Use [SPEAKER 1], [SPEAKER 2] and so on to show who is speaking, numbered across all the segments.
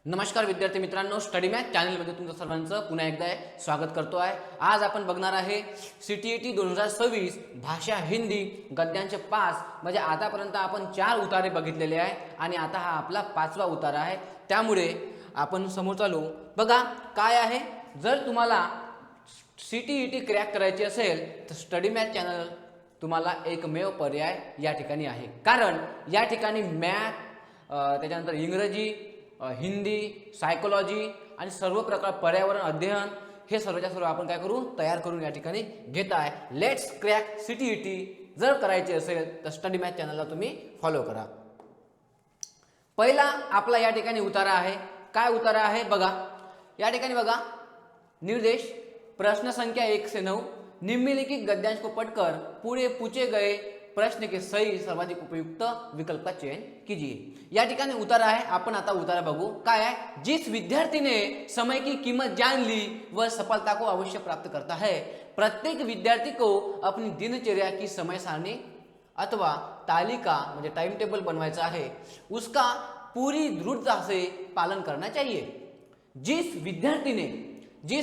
[SPEAKER 1] नमस्कार विद्यार्थी मित्रांनो, स्टडी मॅथ चॅनलमध्ये तुमचं सर्वांचं पुन्हा एकदा स्वागत करतो आहे। आज आपण बघणार आहे CTET 2026 भाषा हिंदी गद्यांचे 5 म्हणजे आतापर्यंत आपण 4 उतारे बघितलेले आहे आणि आता हा आपला 5वा उतारा आहे। त्यामुळे आपण समोर चालू बघा काय आहे। जर तुम्हाला CTET क्रॅक करायची असेल तर स्टडी मॅथ चॅनल तुम्हाला एकमेव पर्याय या ठिकाणी आहे, कारण या ठिकाणी मॅथ त्याच्यानंतर इंग्रजी, हिंदी, सायकोलॉजी आणि सर्व प्रकार पर्यावरण अध्ययन हे सर्वच्या सर्व आपण काय करू तयार करून या ठिकाणी घेत आहे। लेट्स क्रॅक CTET जर करायचे असेल तर स्टडी मॅथ चॅनलला तुम्ही फॉलो करा। पहिला आपला या ठिकाणी उतारा आहे। काय उतारा आहे बघा, या ठिकाणी बघा निर्देश प्रश्न संख्या 1 से 9 निम्नलिखित गद्यांश को पढ़कर पूरे पूछे गए प्रश्न के सही सर्वाधिक उपयुक्त विकल्प का चयन कीजिए। या ठिकाणी उतारा आहे। आपण आता उतारा बघू काय आहे। जिस विद्यार्थी ने समय की कीमत जान ली वह सफलता को अवश्य प्राप्त करता है। प्रत्येक विद्यार्थी को अपनी दिनचर्या की समय सारणी अथवा तालिका म्हणजे टाइम टेबल बनवायचा आहे, उसका पूरी दृढ़ता से पालन करना चाहिए। जिस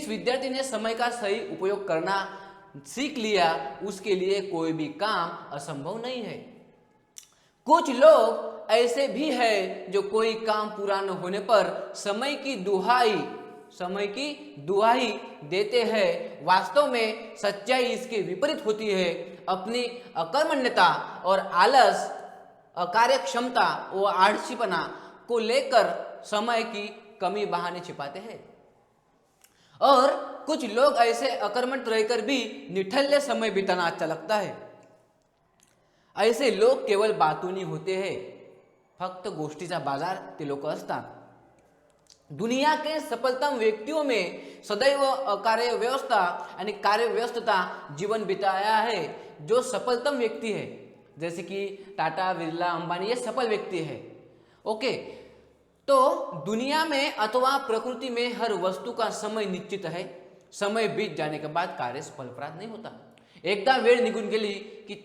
[SPEAKER 1] विद्यार्थी ने समय का सही उपयोग करना सीख लिया उसके लिए कोई भी काम असंभव नहीं है। कुछ लोग ऐसे भी हैं जो कोई काम पूरा न होने पर समय की दुहाई देते हैं। वास्तव में सच्चाई इसके विपरीत होती है। अपनी अकर्मण्यता और आलस, अकार्यक्षमता व आलसीपना को लेकर समय की कमी बहाने छिपाते हैं और कुछ लोग ऐसे अकर्मण्य रहकर भी निठल्ले समय बिताना अच्छा लगता है। ऐसे लोग केवल बातूनी होते हैं, फक्त गोष्टीचा बाजार ते लोक असतात। दुनिया के सफलतम व्यक्तियों में सदैव अकार्य व्यवस्था यानी कार्य व्यस्तता जीवन बिताया है। जो सफलतम व्यक्ति है जैसे कि टाटा, बिरला, अंबानी, ये सफल व्यक्ति है। ओके, तो दुनिया में अथवा प्रकृति में हर वस्तु का समय निश्चित है। समय बीत जाने के बाद कार्य फलप्रद नहीं होता। एकदा वेळ निघून गेली की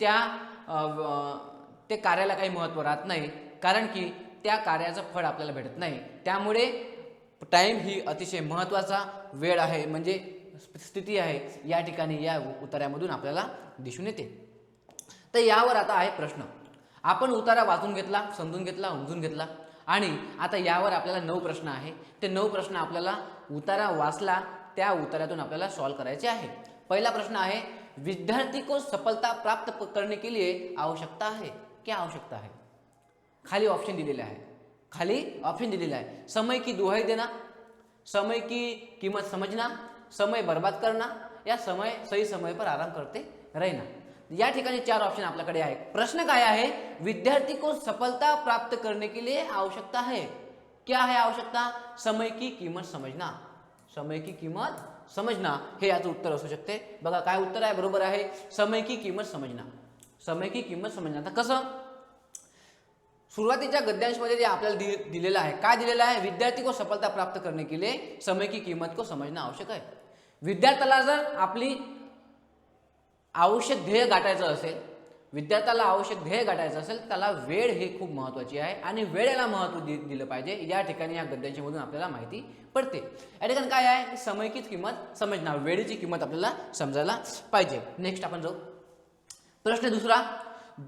[SPEAKER 1] ते कार्याला काही महत्त्व राहत नाही, कारण की त्या कार्याचं फळ आपल्याला भेटत नाही। त्यामुळे टाइम ही अतिशय महत्त्वाचा वेळ आहे, म्हणजे स्थिती आहे या ठिकाणी या उतार्यामधून आपल्याला दिसून येते। तर यावर आता आहे प्रश्न। आपण उतारा वाचून घेतला, समजून घेतला, समजून घेतला आणि आता यावर आपल्याला 9 प्रश्न आहे। ते 9 प्रश्न आपल्याला उतारा वाचला त्या उतार्यातून आपल्याला सॉल्व करायचे आहे। पहला प्रश्न है, विद्यार्थी को सफलता प्राप्त करने के लिए आवश्यकता है, क्या आवश्यकता है? खाली ऑप्शन दिलेला है, समय की दुहाई देना, समय की कीमत समझना, समय बर्बाद करना या सही समय पर आराम करते रहना। या ठिकाणी 4 ऑप्शन आपल्याकडे आहे। प्रश्न काय आहे, विद्यार्थी को सफलता प्राप्त करने के लिए आवश्यकता है, क्या है आवश्यकता? समय की कीमत समझना, समय की कीमत समझना हे याचं उत्तर असू शकते। बघा काय उत्तर आहे, बरोबर आहे, समय की कीमत समझना, समय की कीमत समझना। आता कसं सुरुवातीच्या गद्यांशमध्ये जे आपल्याला दिलेलं आहे, काय दिलेलं आहे, विद्यार्थी को सफलता प्राप्त करने के लिए समय की कीमत को समझना आवश्यक है। विद्यार्थ्याला जर आपली आवश्यक ध्येय गाठायचं असेल, त्याला वेळ ही खूप महत्त्वाची आहे आणि वेळेला महत्त्व दिलं पाहिजे। या ठिकाणी या गद्यांशामधून आपल्याला माहिती पडते। या ठिकाणी काय आहे, समय की किंमत समझना, वेळेची किंमत आपल्याला समजायला पाहिजे। नेक्स्ट आपण जाऊ प्रश्न दूसरा,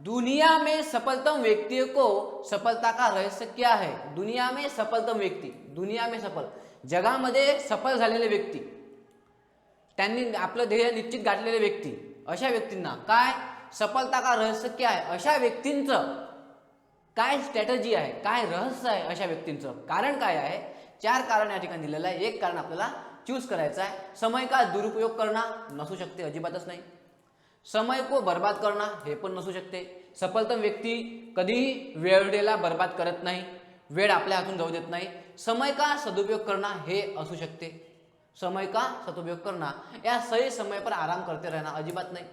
[SPEAKER 1] दुनिया में सफलतम व्यक्ति को सफलता का रहस्य क्या है? दुनिया में सफलतम व्यक्ति, दुनिया में सफल जगामध्ये सफल झालेले व्यक्ती, त्यांनी आपलं ध्येय निश्चित गाठलेले व्यक्ती, अशा व्यक्तींना काय सफलता का रहस्य क्या है? अशा व्यक्तींचं काय स्ट्रॅटेजी आहे, काय रहस्य आहे अशा व्यक्तींचं? कारण काय आहे? 4 कारण या ठिकाणी दिलेलं आहे। एक कारण आपल्याला चूज करायचं आहे। समय का दुरुपयोग करना नसू शकते, अजिबातच नाही। समय को बर्बाद करना हे पण नसू शकते। सफलतम व्यक्ती कधीही वेळेला बर्बाद करत नाही, वेळ आपल्या हातून जाऊ देत नाही। समय का सदुपयोग करना हे असू शकते, समय का सदुपयोग करना या सही समय पर आराम करते रहना अजिबात नाही।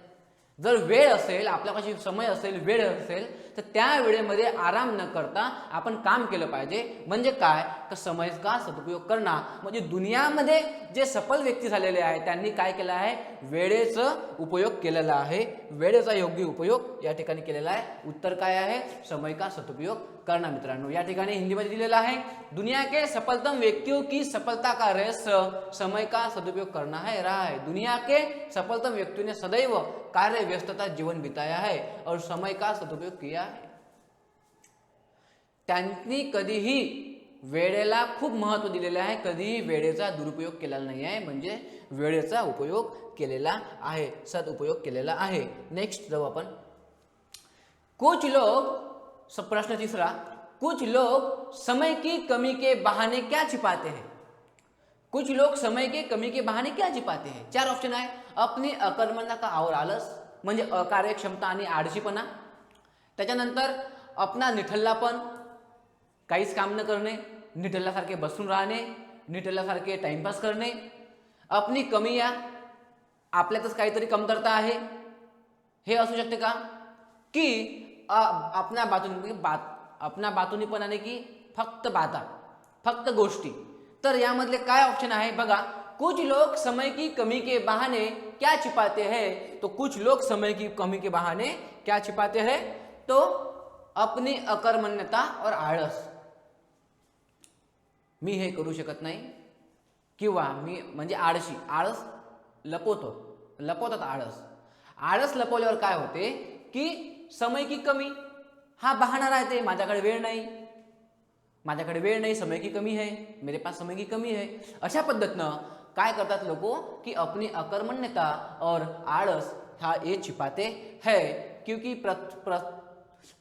[SPEAKER 1] जर वेळ असेल, आपल्यापाशी समय असेल, वेळ असेल, तर त्या वेळेमध्ये आराम न करता आपण काम केलं पाहिजे. म्हणजे काय तर समयाचा सदुपयोग करणं. म्हणजे दुनियामध्ये जे सफल व्यक्ती झालेले आहेत त्यांनी काय केलं आहे, वेळेचा उपयोग केलेला आहे, वेळेचा योग्य उपयोग या ठिकाणी केलेला आहे. उत्तर काय आहे, समय का सदुपयोग करना. मित्रांनो या ठिकाणी हिंदीमध्ये दिलेला आहे, दुनिया के सफलतम व्यक्तियों की सफलता का रहस्य समय का सदुपयोग करना है रहा है. दुनिया के सफलतम व्यक्तियों ने सदैव कार्य व्यस्तता जीवन बिताया है और समय का सदुपयोग किया है. त्यांनी कधीही वेळेला खूप महत्त्व दिलेले आहे, कधीही वेळेचा दुरुपयोग केलेला नाही आहे, म्हणजे वेळेचा उपयोग केलेला आहे, सदुपयोग केलेला आहे. नेक्स्ट जाऊ आपण. कुछ लोग, प्रश्न तीसरा, कुछ लोग समय की कमी के बहाने क्या छिपाते हैं. कुछ लोग समय के कमी के बहाने क्या छिपाते हैं. 4 ऑप्शन आहे. अपनी अकर्मण्यता और आलस म्हणजे अकार्यक्षमता आणि आळशीपणा. त्याच्यानंतर अपना निठल्लापण, काहीच काम न करणे, निठल्ल्यासारखे बसून राहणे, निठल्ल्यासारखे टाइमपास करणे. अपनी कमिया, आपल्यातच काहीतरी कमतरता आहे, हे असू शकते का. की अपना बातूनी पण आणि की फक्त बाता, फक्त गोष्टी. तर यामधले काय ऑप्शन आहे बघा. कुछ लोग समय की कमी के बहाने क्या छिपाते हैं. तो कुछ लोग समय की कमी के बहाने क्या छिपाते हैं, तो अपनी अकर्मण्यता और आळस. मी हे करू शकत नाही किंवा मी म्हणजे आळशी, आळस लपवतात आळस. आळस लपवल्यावर काय होते की समय की कमी हा बहाणा राहते, माझ्याकडे वेळ नाही, समय की कमी है, मेरे पास समय की कमी है. अशा पद्धतीनं काय करतात लोक की अपनी अकर्मण्यता और आळस हा ये छिपाते है. क्योंकि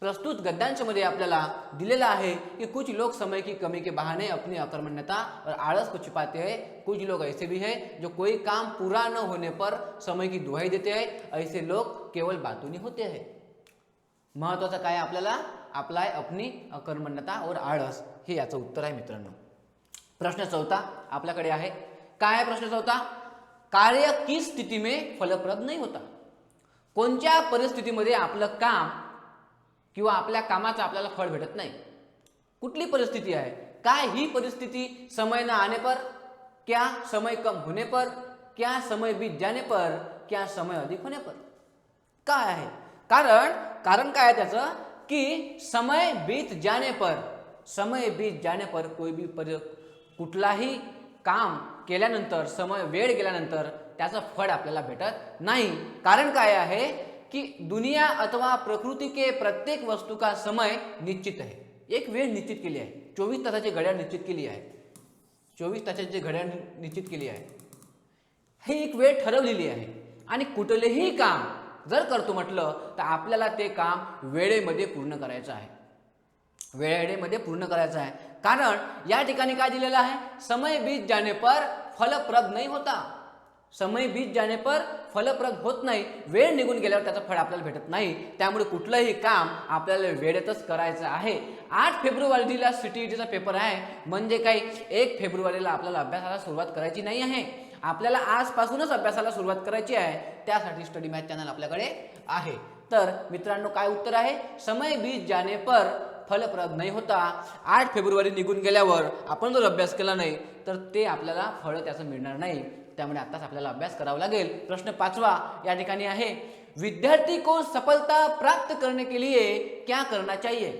[SPEAKER 1] प्रस्तुत गद्यांशमध्ये आपल्याला दिलेला आहे कि कुछ लोग समय की कमी के बहाने अपनी अकर्मण्यता और आळस को छिपाते हैं. कुछ लोग ऐसे भी है जो कोई काम पूरा न होने पर समय की दुहाई देते हैं. ऐसे लोग केवल बातूनी होते हैं. महत्वाचं काय आपल्याला, आपला आहे अपनी अकर्मण्यता और आळस, हे याचं उत्तर आहे मित्रांनो. प्रश्न 4 आपल्याकडे आहे. काय आहे प्रश्न 4. कार्य किस स्थिती में फलप्रद नहीं होता. कोणत्या परिस्थितीमध्ये आपलं काम किंवा आपल्या कामाचं आपल्याला फळ भेटत नाही. कुठली परिस्थिती आहे, काय ही परिस्थिती. समय न आने पर, क्या समय कम होने पर, क्या समय बीत जाने पर, क्या समय अधिक होने पर. काय आहे कारण काय आहे त्याचं की समय बीत जाने पर कोई भी कुठलाही काम केल्यानंतर, वेळ गेल्यानंतर त्याचं फळ आपल्याला भेटत नाही. कारण काय आहे कि दुनिया अथवा प्रकृति के प्रत्येक वस्तु का समय निश्चित है. एक वेळ निश्चित केली आहे, 24 तासाची घड्याळ निश्चित केली आहे, 24 तासाची घड्याळ निश्चित केली आहे. हे एक वेळ ठरवलेली आहे आणि कुठलेही काम जर करतो म्हटलं तर आपल्याला ते काम वेळेमध्ये पूर्ण करायचं आहे, कारण या ठिकाणी काय दिलेलं आहे, समय बीत जाने पर फलप्रद नहीं होता. समय बीत जाने पर फलप्रद होत नाही, वेळ निघून गेल्यावर त्याचं फळ आपल्याला भेटत नाही. त्यामुळे कुठलंही काम आपल्याला वेळेतच करायचं आहे. 8 फेब्रुवारीला CTETचा पेपर आहे, म्हणजे काही 1 फेब्रुवारीला आपल्याला अभ्यासाला सुरुवात करायची नाही आहे. आपल्याला आजपासूनच अभ्यासाला सुरुवात करायची आहे. त्यासाठी स्टडी मॅथ चॅनल आपल्याकडे आहे. तर मित्रांनो काय उत्तर आहे, समय बीत जाने पर फलप्रद नाही होता. 8 फेब्रुवारी निघून गेल्यावर आपण जर अभ्यास केला नाही तर ते आपल्याला फळ त्याचं मिळणार नाही. त्यामुळे आताच आपल्याला अभ्यास करावा लागेल. प्रश्न 5 या ठिकाणी आहे, विद्यार्थी को सफलता प्राप्त करने के लिए क्या करना चाहिए.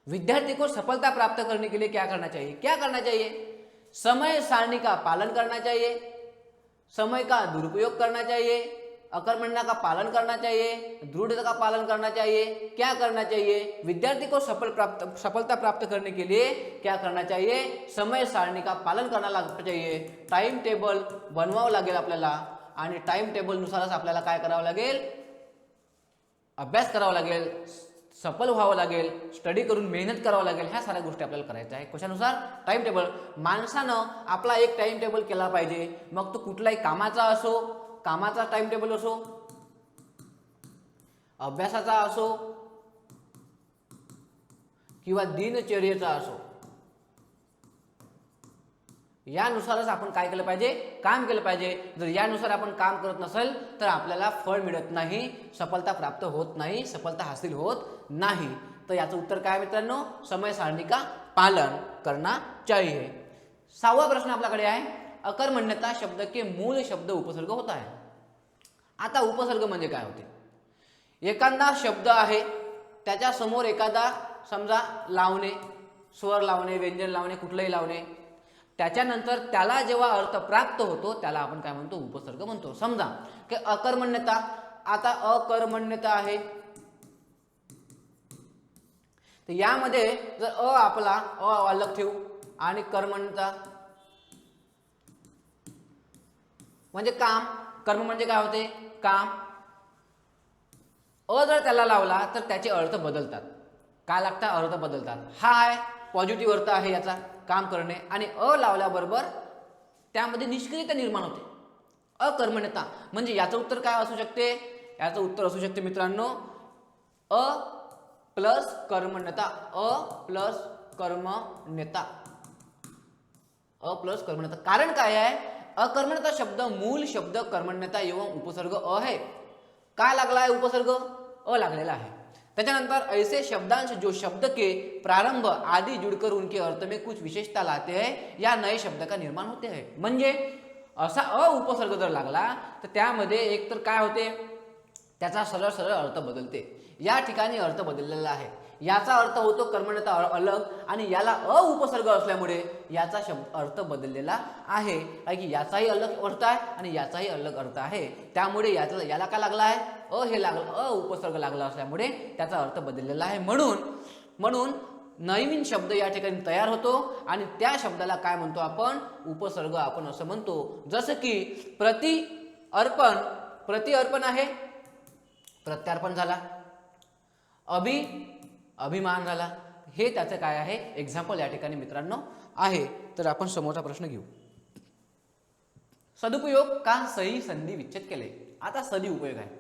[SPEAKER 1] विद्यार्थी को सफलता प्राप्त करने के लिए क्या करना चाहिए. समय सारणी का पालन करना चाहिए, समय का दुरुपयोग करना चाहिए, अकर्मण्य का पालन करना चाहिए, दृढ़ता का पालन करना चाहिए, क्या करना चाहिए. विद्यार्थी को सफलता प्राप्त करने के लिए क्या करना चाहिए, समय सारणी का पालन करना चाहिए. टाइम टेबल बनवावं लागेल आपल्याला आणि टाइम टेबल नुसारच आपल्याला काय करावं लागेल, अभ्यास करावा लागेल, सफल व्हावं लागेल, स्टडी करून मेहनत करावं लागेल. ह्या साऱ्या गोष्टी आपल्याला करायच्या आहे. कशानुसार, टाइम टेबल. माणसानं आपला एक टाइम टेबल केला पाहिजे. मग तो कुठलाही कामाचा टाइम टेबल असो, अभ्यासाचा असो किंवा दिनचर्येचा असो, यानुसारच आपण काय केलं पाहिजे, काम केलं पाहिजे. जर यानुसार आपण काम करत नसेल तर आपल्याला फळ मिळत नाही, सफलता प्राप्त होत नाही, सफलता हासिल होत नाही, तर याचं उत्तर काय मित्रांनो, समय सारणी का पालन करना चाहिए। 6वां प्रश्न आपल्याकडे आहे, अकर्मण्यता शब्द के मूल शब्द उपसर्ग होता है। आता उपसर्ग म्हणजे काय होते, एखादा शब्द आहे त्याच्या समोर एखादा समजा लावणे, स्वर लावणे, व्यंजन लावणे, कुठलंही लावणे, त्याच्यानंतर त्याला जेव्हा अर्थ प्राप्त होतो त्याला आपण काय म्हणतो, उपसर्ग म्हणतो। समजा की अकर्मण्यता, आता अकर्मण्यता आहे, तर यामध्ये जर आपला अलग ठेवू आणि कर्मण्यता म्हणजे काम, कर्म म्हणजे काय होते, काम, जर त्याला लावला तर त्याचे अर्थ बदलतात, काय लागतात, अर्थ बदलतात। हा आहे पॉझिटिव्ह अर्थ आहे याचा, काम करणे, आणि लावल्याबरोबर त्यामध्ये निष्क्रियता निर्माण होते, अकर्मण्यता। म्हणजे याचं उत्तर काय असू शकते, याचं उत्तर असू शकते मित्रांनो प्लस कर्मण्यता, प्लस कर्मण्यता, प्लस कर्मण्यता। कारण काय आहे, अकर्मण्यता शब्द मूल शब्द कर्मण्यता एवं उपसर्ग है, काय लागला आहे, उपसर्ग लागलेला आहे। त्याच्यानंतर ऐसे शब्दांश जो शब्द के प्रारंभ आदि जुड़कर उनके अर्थ में कुछ विशेषता लाते हैं या नए शब्द का निर्माण होते हैं। म्हणजे असा उपसर्ग जर लागला तर त्यामध्ये एक तर काय होते, त्याचा सरळ सरळ अर्थ बदलते। या ठिकाणी अर्थ बदललेला आहे, याचा अर्थ होतो कर्मण्यता अलग, आणि याला उपसर्ग असल्यामुळे याचा शब्द अर्थ बदललेला आहे, कारण की याचाही अलग अर्थ आहे आणि याचाही अलग अर्थ आहे, त्यामुळे याला काय लागला आहे, हे लागलं, उपसर्ग लागला असल्यामुळे त्याचा अर्थ बदललेला आहे। म्हणून नवीन शब्द या ठिकाणी तयार होतो आणि त्या शब्दाला काय म्हणतो आपण, उपसर्ग आपण असं म्हणतो। जसं की प्रतिअर्पण आहे, प्रत्यार्पण झाला, अभिमान झाला, हे त्याचं काय आहे, एक्झाम्पल या ठिकाणी मित्रांनो आहे। तर आपण समोरचा प्रश्न घेऊ, सदुपयोग का सही संधी विच्छेद केले। आता सदुपयोग आहे,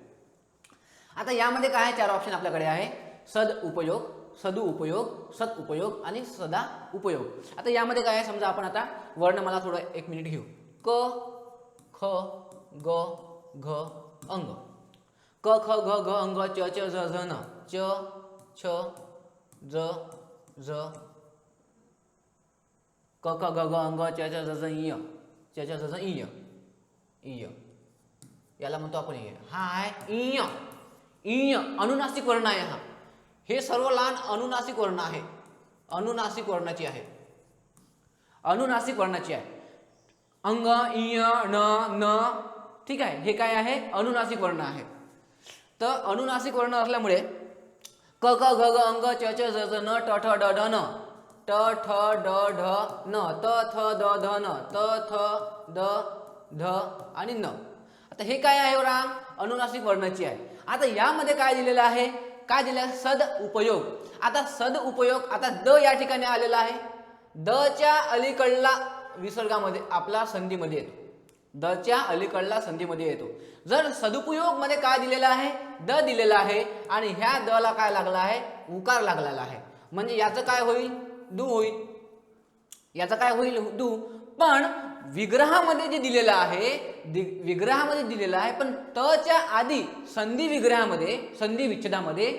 [SPEAKER 1] आता यामध्ये काय आहे, 4 ऑप्शन आपल्याकडे आहे, सदुपयोग, सदुपयोग, सदुपयोग आणि सदा उपयोग। आता यामध्ये काय आहे, समजा आपण आता वर्णमाला थोडं 1 मिनिट घेऊ, क ख ग घ अंग, क ख ग घ अंग, च च ज झ न, च छ ज झ, क ख ग घ अंग, च च ज झ इ, च च ज झ इ, इ, याला म्हणतो आपण इ। हा आहे इ, इ अनुनासिक वर्ण आहे, हा हे सर्व लहान अनुनासिक वर्ण आहे, अनुनासिक वर्णाची आहे, अनुनासिक वर्णाची आहे, अंग, इ, न, न, ठीक आहे, हे काय आहे, अनुनासिक वर्ण आहे। तर अनुनासिक वर्ण असल्यामुळे क ख ग घ अंग, च च ज झ न, ट ठ ड ढ न, ट ठ ड ढ न, त थ द ध न, त थ द ध आणि न। आता हे काय आहे राम, अनुनासिक वर्णाची आहे। आता यामध्ये काय दिलेलं आहे, काय दिलं आहे, सद उपयोग। आता सद उपयोग, आता द या ठिकाणी आलेला आहे, द च्या अलीकडला विसर्गामध्ये आपला संधीमध्ये येतो, द च्या अलीकडला संधीमध्ये येतो। जर सदुपयोग मध्ये काय दिलेला आहे, द दिलेला आहे आणि ह्या द ला काय लागला आहे, उकार लागलेला आहे, म्हणजे याचं काय होईल, दू होईल, याचं काय होईल, दू। पण विग्रहामध्ये जे दिलेलं आहे, विग्रहामध्ये दिलेलं आहे, पण त च्या आधी संधी विग्रहामध्ये, संधी विच्छेदामध्ये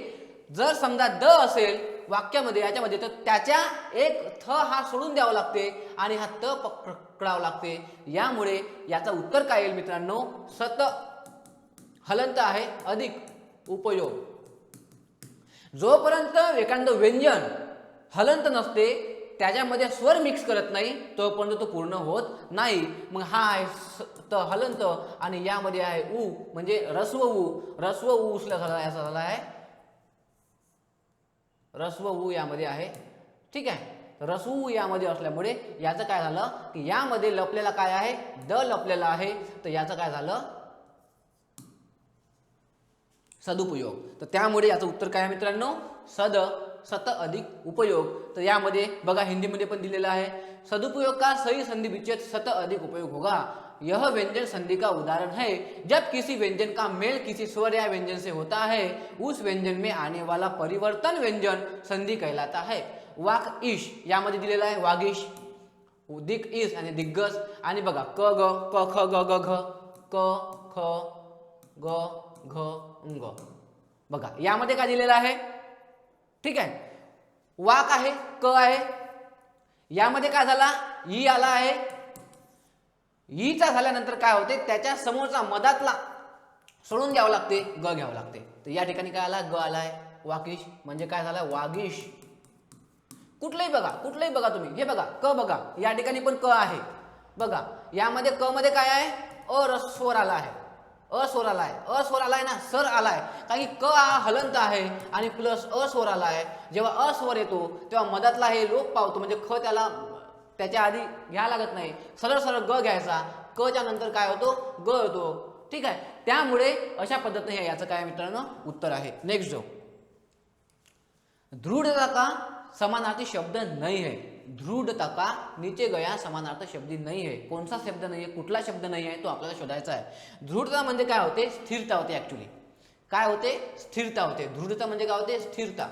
[SPEAKER 1] जर समजा द असेल वाक्यामध्ये, याच्यामध्ये, तर त्याच्या एक थ हा सोडून द्यावा लागते आणि हा त पकडावा लागते। यामुळे याचा उत्तर काय येईल मित्रांनो, सत हलंत आहे अधिक उपयोग। जोपर्यंत एखादं व्यंजन हलंत नसते, त्याच्यामध्ये स्वर मिक्स करत नाही, तोपर्यंत तो पूर्ण होत नाही। मग हा आहे त हलंत आणि यामध्ये आहे उ, म्हणजे रस्व उ, रस्व उ उसला झाला, याचा झाला आहे रस्व उ यामध्ये आहे, ठीक आहे। रसू यामध्ये असल्यामुळे याचं काय झालं की यामध्ये लपलेला काय आहे, द लपलेला आहे, तर याचं काय झालं, सदुपयोग। तर त्यामुळे याचं उत्तर काय आहे मित्रांनो, सत अधिक उपयोग। तर यामध्ये बघा हिंदीमध्ये पण दिलेलं आहे, सदुपयोग का सही संधि विच्छेद सत अधिक उपयोग होगा। यह व्यंजन संधि का उदाहरण है, जब किसी व्यंजन का मेल किसी स्वर या व्यंजन से होता है, उस व्यंजन में आने वाला परिवर्तन व्यंजन संधि कहलाता है। वाक ईश यामध्ये दिलेला आहे, वागीश, दिक ईश आणि दिग्गज। आणि बघा क ग, क ख ग घ घ, क ख ग घ अंग, बघा यामध्ये काय दिलेलं आहे, ठीक आहे, वाक आहे, क आहे, यामध्ये काय झाला, ई आला आहे, ईचा झाल्यानंतर काय होते, त्याच्या समोरचा मधातला सोडून द्यावं लागते, ग घ्यावं लागते. तर या ठिकाणी काय आला, ग आलाय, वागीश म्हणजे काय झालं, वागीश. कुठलंही बघा तुम्ही, हे बघा क बघा, या ठिकाणी पण क आहे बघा, यामध्ये क मध्ये काय आहे, स्वर आला आहे, अस्वर आलाय ना, सर आलाय, कारण की क हा हलंत आहे आणि प्लस अस्वर आला आहे. जेव्हा अस्वर येतो तेव्हा मधातला हे लोप पावतो, म्हणजे ख त्याला त्याच्या आधी घ्या लागत नाही, सरळ सरळ ग घ्यायचा, क च्या नंतर काय होतो, ग होतो. ठीक आहे, त्यामुळे अशा पद्धतीने याचं काय मित्रांनो उत्तर आहे. नेक्स्ट जो, दृढ़ता का समानार्थी शब्द नहीं है. दृढ़ता का नीचे गया समानार्थी शब्द नहीं है. कौन सा शब्द नहीं है, कुठला शब्द नाही आहे तो आपल्याला शोधायचा आहे. दृढ़ता म्हणजे काय होते, स्थिरता होते. ऍक्च्युली काय होते, स्थिरता होते. दृढ़ता म्हणजे काय होते, स्थिरता,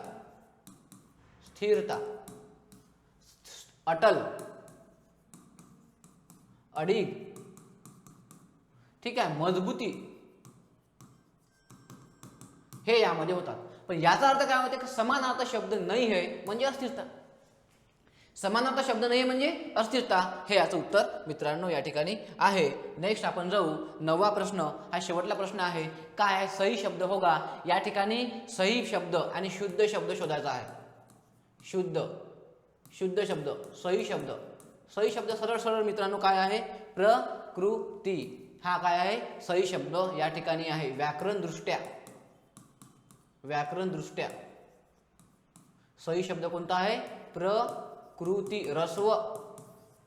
[SPEAKER 1] स्थिरता, अटल, अडीग, ठीक आहे, मजबूती, हे यामध्ये होतात. पण याचा अर्थ काय होते, समानार्थ शब्द नाही है म्हणजे अस्थिरता. समानार्थ शब्द नाही म्हणजे अस्थिरता, हे याचं उत्तर मित्रांनो या ठिकाणी आहे. नेक्स्ट आपण जाऊ 9वा प्रश्न, हा शेवटला प्रश्न आहे. काय आहे, सही शब्द होगा. या ठिकाणी सही शब्द आणि शुद्ध शब्द शोधायचा आहे. शुद्ध शब्द, सही शब्द. सही शब्द सरळ सरळ मित्रांनो काय आहे, प्रकृती, हा काय आहे, सही शब्द या ठिकाणी आहे. व्याकरण दृष्ट्या सही शब्द कोणता आहे, प्रकृती,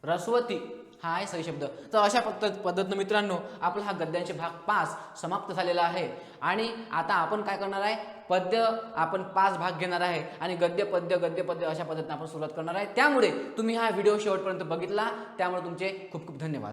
[SPEAKER 1] रस्वती, हा आहे सही शब्द. तर अशा पद्धतीने मित्रांनो आपला हा गद्यांचे भाग 5 समाप्त झालेला आहे. आणि आता आपण काय करणार आहे, पद्य आपण 5 भाग घेणार आहे आणि गद्य पद्य अशा पद्धतीने आपण सुरुवात करणार आहे. त्यामुळे तुम्ही हा व्हिडिओ शेवटपर्यंत बघितला, त्यामुळे तुमचे खूप खूप धन्यवाद.